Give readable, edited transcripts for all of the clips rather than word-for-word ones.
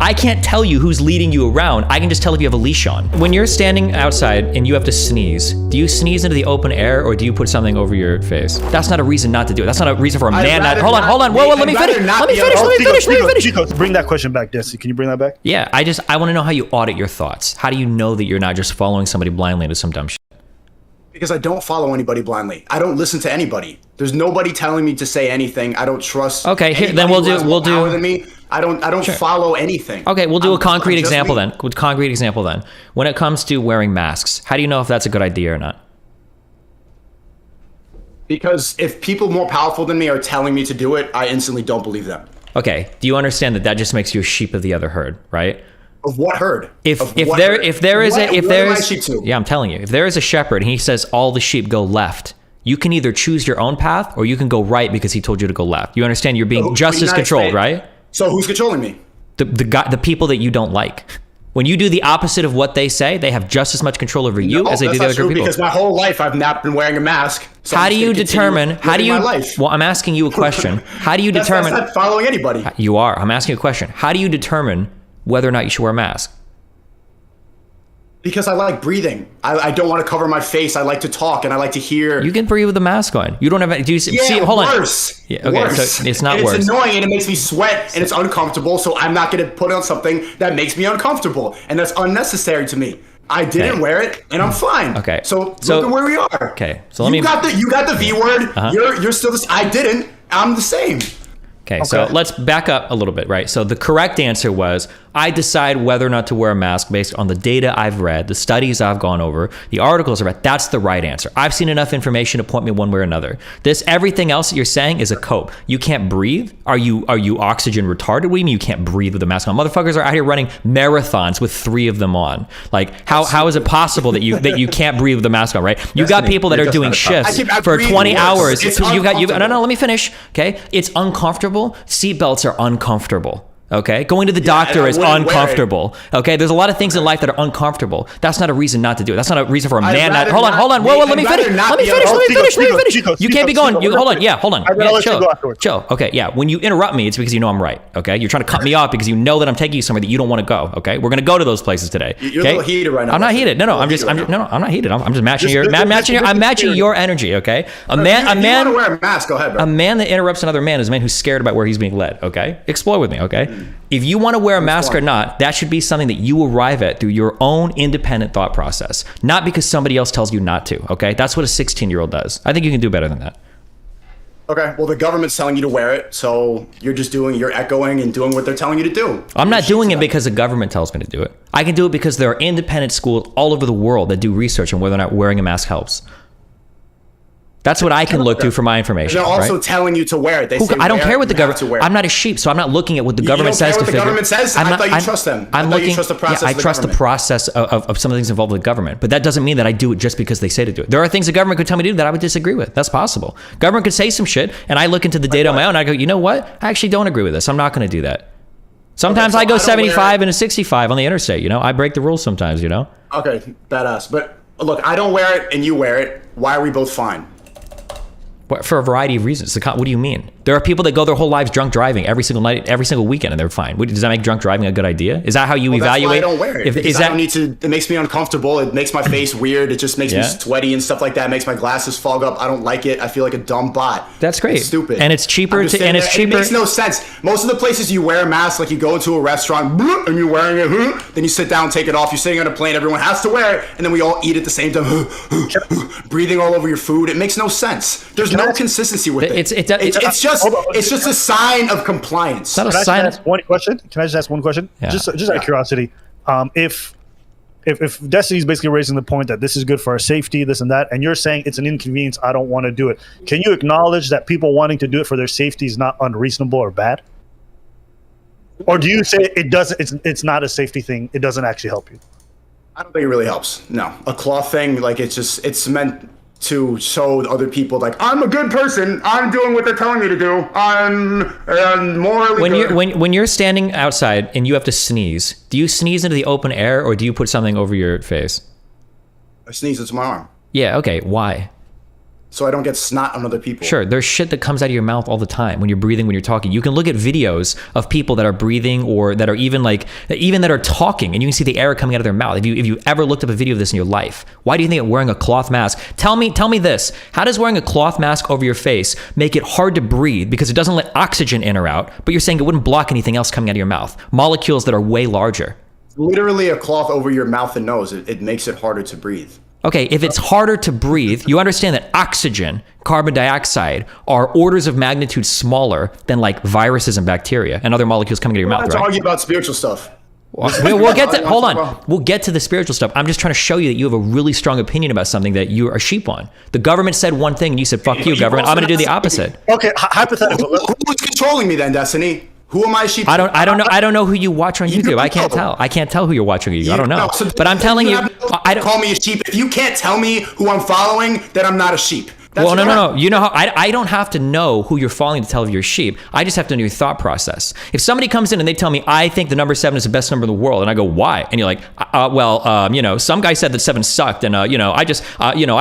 I can't tell you who's leading you around. I can just tell if you have a leash on. When you're standing outside and you have to sneeze, do you sneeze into the open air or do you put something over your face? That's not a reason not to do it. That's not a reason for a man not. Hold on. Whoa, let me finish. Let me finish. Chico, bring that question back, Desi. Can you bring that back? Yeah, I want to know how you audit your thoughts. How do you know that you're not just following somebody blindly into some dumb shit? Because I don't follow anybody blindly. I don't listen to anybody. There's nobody telling me to say anything. I don't trust. Okay, here, then we'll do. Than me. I don't Sure. follow anything. Okay, we'll do a concrete example then. When it comes to wearing masks, how do you know if that's a good idea or not? Because if people more powerful than me are telling me to do it, I instantly don't believe them. Okay, do you understand that just makes you a sheep of the other herd, right? Of what herd? If I'm telling you, if there is a shepherd and he says all the sheep go left, you can either choose your own path or you can go right because he told you to go left. You understand? You're being just as controlled, right? So who's controlling me? The people that you don't like. When you do the opposite of what they say, they have just as much control over you as they do the other group of people. Because my whole life I've not been wearing a mask. So how do you determine? Well, I'm asking you a question. How do you determine? That's not following anybody. You are. I'm asking you a question. How do you determine whether or not you should wear a mask? Because I like breathing. I don't want to cover my face. I like to talk and I like to hear. You can breathe with a mask on. You don't have. Do you see? Hold on. Worse. Yeah, okay, worse. So it's not worse. It's annoying and it makes me sweat and it's uncomfortable. So I'm not going to put on something that makes me uncomfortable, and that's unnecessary to me. I didn't wear it and I'm fine. Okay. So look at where we are. Okay. So let me. You got the V word. You're still this. I didn't. I'm the same. Okay, so let's back up a little bit, right? So the correct answer was, I decide whether or not to wear a mask based on the data I've read, the studies I've gone over, the articles I've read. That's the right answer. I've seen enough information to point me one way or another. Everything else that you're saying is a cope. You can't breathe? Are you oxygen retarded? What do you mean you can't breathe with a mask on? Motherfuckers are out here running marathons with 3 of them on. Like, how is it possible that you can't breathe with a mask on, right? You got people that are doing shifts for 20 hours. No, let me finish. Okay, it's uncomfortable. Seatbelts are uncomfortable. Okay, going to the doctor is uncomfortable. Okay, there's a lot of things in life that are uncomfortable. That's not a reason not to do it. That's not a reason for a man not. Hold on. Whoa, let me finish. Let me finish. You can't be going. Hold on. Yeah, hold on. Chill. Okay, yeah. When you interrupt me, it's because you know I'm right. Okay, you're trying to cut me off because you know that I'm taking you somewhere that you don't want to go. Okay, we're gonna go to those places today. You're a little heated right now. I'm not heated. No. I'm not heated. I'm just matching I'm matching your energy. Okay. A man. You want to wear a mask? Go ahead, bro. A man that interrupts another man is a man who's scared about where he's being led. Okay, explore with me. Okay. If you want to wear a mask or not, that should be something that you arrive at through your own independent thought process, not because somebody else tells you not to, okay? That's what a 16-year-old does. I think you can do better than that. Okay, well, the government's telling you to wear it, so you're echoing and doing what they're telling you to do. I'm not doing it because the government tells me to do it. I can do it because there are independent schools all over the world that do research on whether or not wearing a mask helps. That's what I can look to for my information. They're also telling you to wear it. I don't care what the government. I'm not a sheep, so I'm not looking at what the government says to figure. You don't care what the government says? I thought you trust them. You trust the process. I trust the process of some of the things involved with the government, but that doesn't mean that I do it just because they say to do it. There are things the government could tell me to do that I would disagree with. That's possible. Government could say some shit, and I look into the data on my own. And I go, you know what? I actually don't agree with this. I'm not going to do that. Sometimes I go 75 and a 65 on the interstate. You know, I break the rules sometimes. You know. Okay, badass. But look, I don't wear it, and you wear it. Why are we both fine? For a variety of reasons. What do you mean? There are people that go their whole lives drunk driving every single night, every single weekend, and they're fine. Does that make drunk driving a good idea? Is that how you evaluate? That's why I don't wear it. I don't need to. It makes me uncomfortable. It makes my face weird. It just makes me sweaty and stuff like that. It makes my glasses fog up. I don't like it. I feel like a dumb bot. That's great. It's stupid. And it's cheaper. It makes no sense. Most of the places you wear a mask, like you go into a restaurant and you're wearing it, then you sit down, take it off. You're sitting on a plane. Everyone has to wear it, and then we all eat at the same time, breathing all over your food. It makes no sense. There's no consistency with it. It's just a sign of compliance. It's not a sign. Can I just ask one question? Yeah. Just out of curiosity, if Destiny's basically raising the point that this is good for our safety, this and that, and you're saying it's an inconvenience, I don't want to do it. Can you acknowledge that people wanting to do it for their safety is not unreasonable or bad? Or do you say it doesn't? It's not a safety thing. It doesn't actually help you. I don't think it really helps. No, a cloth thing, like it's meant to show other people, like, I'm a good person. I'm doing what they're telling me to do. I'm morally good. When you're standing outside and you have to sneeze, do you sneeze into the open air or do you put something over your face? I sneeze into my arm. Yeah. Okay. Why? so I don't get snot on other people. Sure, there's shit that comes out of your mouth all the time when you're breathing, when you're talking. You can look at videos of people that are breathing or that are even that are talking, and you can see the air coming out of their mouth. If you ever looked up a video of this in your life, why do you think wearing a cloth mask? Tell me this. How does wearing a cloth mask over your face make it hard to breathe because it doesn't let oxygen in or out, but you're saying it wouldn't block anything else coming out of your mouth? Molecules that are way larger. Literally a cloth over your mouth and nose. It makes it harder to breathe. Okay, if it's harder to breathe, you understand that oxygen, carbon dioxide are orders of magnitude smaller than like viruses and bacteria and other molecules coming out of your mouth, Let's right? argue about spiritual stuff. We'll get to, hold on. We'll get to the spiritual stuff. I'm just trying to show you that you have a really strong opinion about something that you are a sheep on. The government said one thing and you said, fuck you, government. I'm going to do the opposite. Okay, hypothetical. Who's controlling me then, Destiny? Who am I sheep? I don't know who you watch on YouTube. I can't tell. I can't tell who you're watching on YouTube. I don't know. But I'm telling you, I don't call me a sheep. If you can't tell me who I'm following, then I'm not a sheep. Well, no. You know how I don't have to know who you're following to tell if you're a sheep. I just have to know your thought process. If somebody comes in and they tell me, I think the number 7 is the best number in the world, and I go, why? And you're like, some guy said that 7 sucked, and I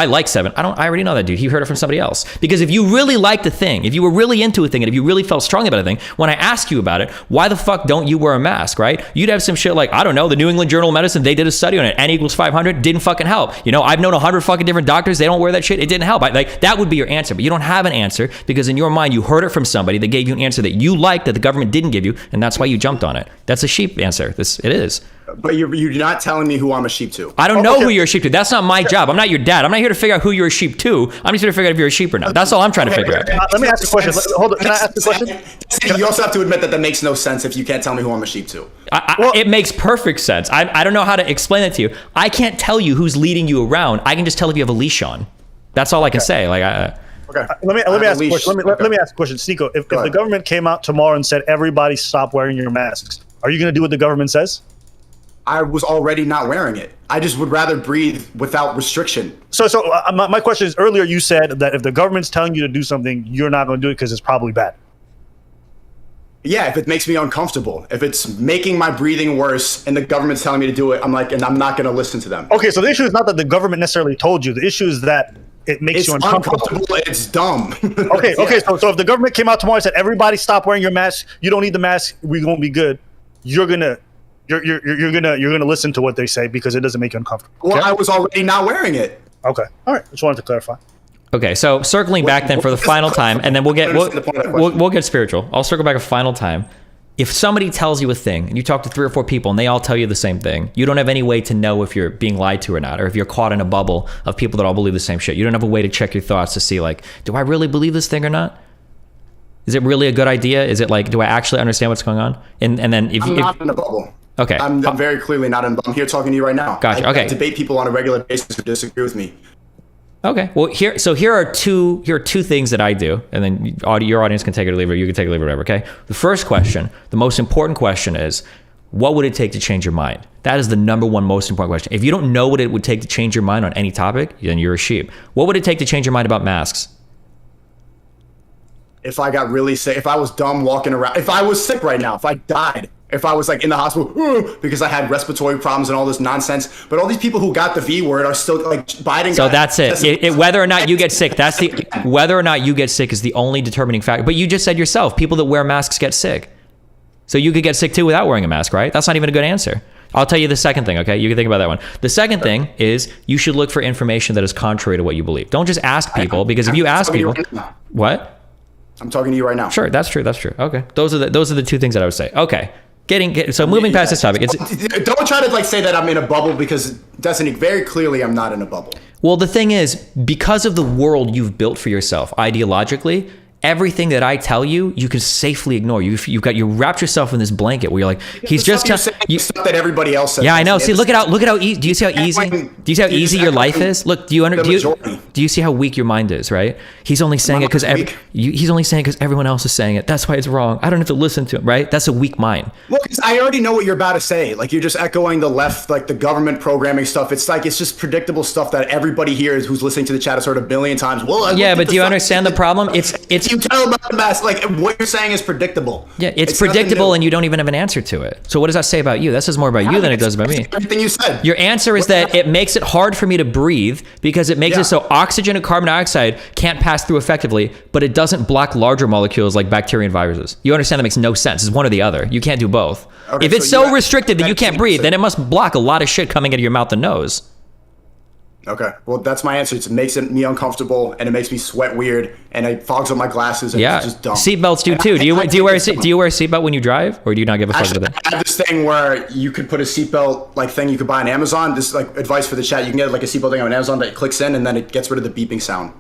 like 7. I already know that, dude. He heard it from somebody else. Because if you really liked a thing, if you were really into a thing, and if you really felt strongly about a thing, when I ask you about it, why the fuck don't you wear a mask, right? You'd have some shit like, I don't know, the New England Journal of Medicine, they did a study on it. N equals 500 didn't fucking help. I've known 100 fucking different doctors. They don't wear that shit. It didn't help. That would be your answer, but you don't have an answer because in your mind you heard it from somebody that gave you an answer that you liked that the government didn't give you, and that's why you jumped on it. That's a sheep answer. It is. But you're not telling me who I'm a sheep to. I don't know who you're a sheep to. That's not my job. I'm not your dad. I'm not here to figure out who you're a sheep to. I'm just here to figure out if you're a sheep or not. That's all I'm trying to figure out. Let me ask you a question. Hold on. Can I ask you a question? You also have to admit that makes no sense if you can't tell me who I'm a sheep to. It makes perfect sense. I don't know how to explain it to you. I can't tell you who's leading you around. I can just tell if you have a leash on. That's all I can say. Okay. Let me ask a question. Let me ask a question, Sneako. If the government came out tomorrow and said everybody stop wearing your masks, are you going to do what the government says? I was already not wearing it. I just would rather breathe without restriction. So my question is, earlier you said that if the government's telling you to do something, you're not going to do it because it's probably bad. Yeah, if it makes me uncomfortable, if it's making my breathing worse and the government's telling me to do it, I'm not going to listen to them. Okay, so the issue is not that the government necessarily told you. The issue is that it makes you uncomfortable. It's dumb. Okay. So if the government came out tomorrow and said everybody stop wearing your mask, you don't need the mask, we won't be good. You're gonna listen to what they say because it doesn't make you uncomfortable. Okay? Well, I was already not wearing it. Okay. All right. Just wanted to clarify. Okay, so circling back then for the final time, and then we'll get spiritual. I'll circle back a final time. If somebody tells you a thing and you talk to 3 or 4 people and they all tell you the same thing, you don't have any way to know if you're being lied to or not, or if you're caught in a bubble of people that all believe the same shit. You don't have a way to check your thoughts to see do I really believe this thing or not? Is it really a good idea? Is it do I actually understand what's going on? And then I'm not in a bubble. Okay. I'm very clearly not in a bubble. I'm here talking to you right now. Gotcha. Okay. I debate people on a regular basis who disagree with me. Okay. Well, here are two things that I do, and then your audience can take it or leave it. You can take it or leave it, whatever. Okay. The first question, the most important question is, what would it take to change your mind? That is the number one most important question. If you don't know what it would take to change your mind on any topic, then you're a sheep. What would it take to change your mind about masks? If I got really sick, if I was dumb walking around, if I was sick right now, if I died, if I was in the hospital because I had respiratory problems and all this nonsense, but all these people who got the V word are still Biden. So that's it. Whether or not you get sick, whether or not you get sick is the only determining factor. But you just said yourself, people that wear masks get sick. So you could get sick too without wearing a mask, right? That's not even a good answer. I'll tell you the second thing, okay? You can think about that one. The second thing is you should look for information that is contrary to what you believe. Don't just ask people, because if you ask people, what? I'm talking to you right now. Sure, that's true. Okay, those are the 2 things that I would say. Okay. So moving past this topic, don't try to say that I'm in a bubble, because Destiny, very clearly I'm not in a bubble. Well, the thing is, because of the world you've built for yourself ideologically, everything that I tell you, you can safely ignore. You wrapped yourself in this blanket where you're like, he's just stuff that everybody else says. Yeah, I know. See, look how easy. Do you see how easy? Do you see how easy your life is? Look, do you see how weak your mind is? Right? He's only saying it because everyone else is saying it. That's why it's wrong. I don't have to listen to him. Right? That's a weak mind. Well, because I already know what you're about to say. You're just echoing the left, the government programming stuff. It's just predictable stuff that everybody here who's listening to the chat has heard a billion times. Well, yeah, but do you understand the problem? It's do you tell about the mask? Like, what you're saying is predictable. Yeah, it's predictable, and you don't even have an answer to it. So what does that say about you? That says more about you than it does about me. Everything you said. Your answer is that it makes it hard for me to breathe because it makes it so oxygen and carbon dioxide can't pass through effectively, but it doesn't block larger molecules like bacteria and viruses. You understand that makes no sense. It's one or the other. You can't do both. Okay, if it's so restricted that you can't breathe, then it must block a lot of shit coming into your mouth and nose. Okay, well, that's my answer. It makes me uncomfortable, and it makes me sweat weird, and it fogs up my glasses, and it's just dumb. Seatbelts do too. Do you wear a seatbelt when you drive, or do you not give a fuck about that? I have this thing where you could put a seatbelt thing you could buy on Amazon. This is like advice for the chat. You can get like a seatbelt thing on Amazon that clicks in, and then it gets rid of the beeping sound.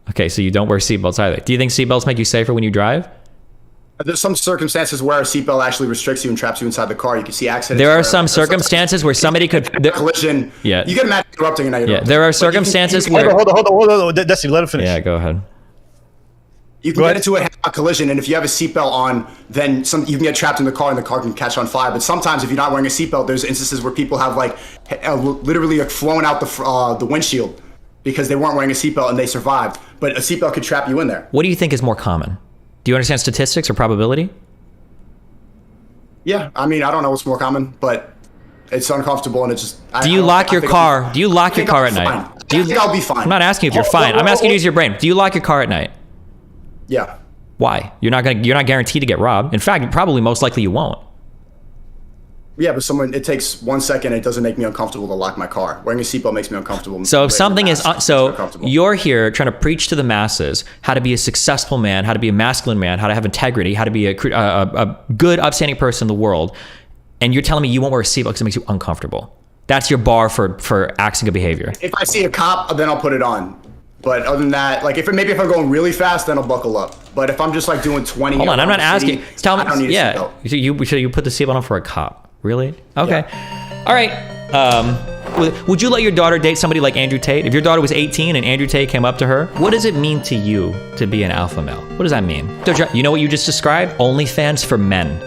Okay, so you don't wear seatbelts either. Do you think seatbelts make you safer when you drive? There's some circumstances where a seatbelt actually restricts you and traps you inside the car. You can see accidents. There are some circumstances where somebody could collision. Yeah. You get mad interrupting and I interrupt. Yeah, there are circumstances where. Hold on. Destiny, let him finish. Yeah, go ahead. You can get into a head-on collision, and if you have a seatbelt on, then you can get trapped in the car, and the car can catch on fire. But sometimes, if you're not wearing a seatbelt, there's instances where people have literally flown out the windshield because they weren't wearing a seatbelt and they survived. But a seatbelt could trap you in there. What do you think is more common? Do you understand statistics or probability? Yeah, I mean, I don't know what's more common, but it's uncomfortable, and it's just. Do you lock your car? Do you lock your car at night? I think I'll be fine. I'm not asking if you're fine. I'm asking you to use your brain. Do you lock your car at night? Yeah. Why? You're not guaranteed to get robbed. In fact, probably most likely you won't. Yeah, but it takes 1 second. It doesn't make me uncomfortable to lock my car. Wearing a seatbelt makes me uncomfortable. So if something is, you're here trying to preach to the masses how to be a successful man, how to be a masculine man, how to have integrity, how to be a good, upstanding person in the world, and you're telling me you won't wear a seatbelt because it makes you uncomfortable. That's your bar for acting of behavior. If I see a cop, then I'll put it on. But other than that, if I'm going really fast, then I'll buckle up. But if I'm just doing 20, hold on, I'm not asking. Tell me, I don't need a seatbelt. You put the seatbelt on for a cop? Really? Okay. Yeah. All right. Would you let your daughter date somebody like Andrew Tate? If your daughter was 18 and Andrew Tate came up to her, what does it mean to you to be an alpha male? What does that mean? You know what you just described? OnlyFans for men.